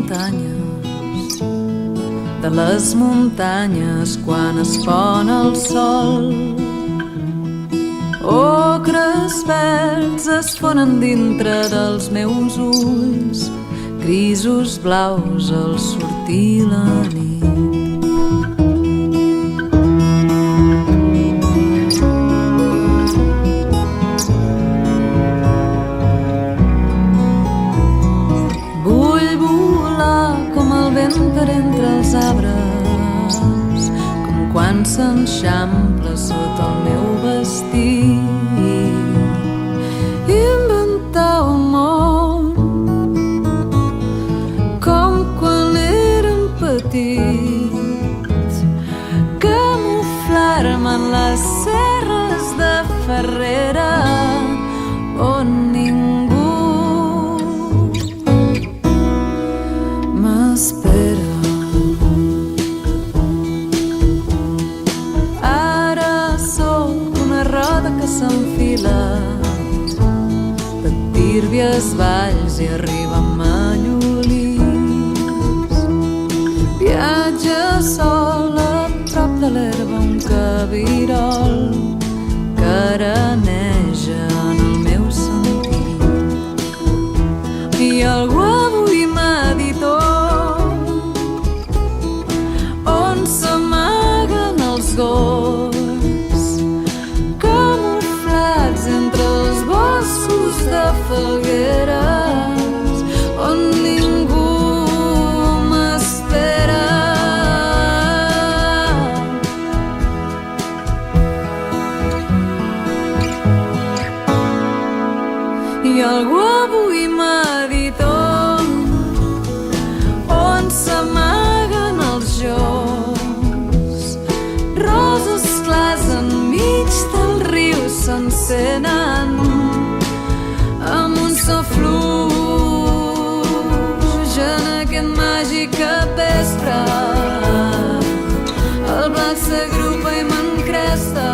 muntanyes, de les muntanyes quan es pon el sol. Ocres verds es fonen dintre dels meus ulls, grisos blaus al sortir la nit. Per entre els arbres, com quan s'enxampla sota el meu vestit. Inventar un món com quan érem petits, camuflar-me en les serres de Ferrera on ningú m'espera. S'enfila de tírbies valls i arriba a Mallolís. Viatja sol a prop de l'herba un cabirol que araneja en el meu sentit. I algú avui m'ha dit on s'amaguen els gos entre els boscos de falgueres on ningú m'espera. I algú avui m'ha dit on s'amaguen els jocs, roses clars enmig del riu s'encenen amb un so fluix en aquest màgic capvespre. El blat s'agrupa i m'encresta.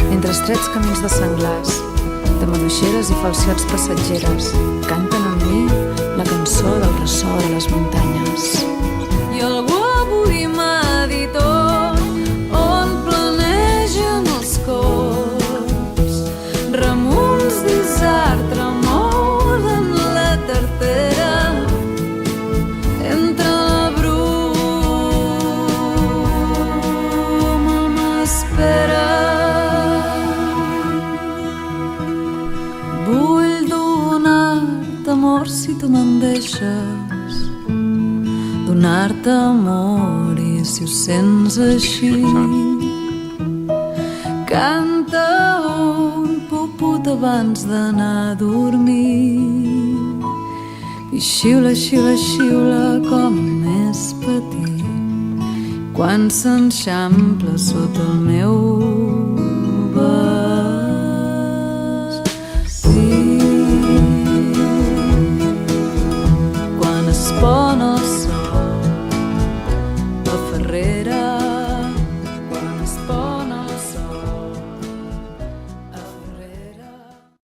Entre estrets camins de senglars, de maduixeres i falsiots passatgeres, canten amb mi la cançó del ressò de les muntanyes. I algú avui m'ha dit remunts d'isard tremolen la tartera entre la bruma m'espera. Vull donar-te amor si tu me'n deixes, donar-te amor i si ho sents així canta un puput abans d'anar a dormir i xiula, xiula, xiula com més petit quan s'enxampla sota el meu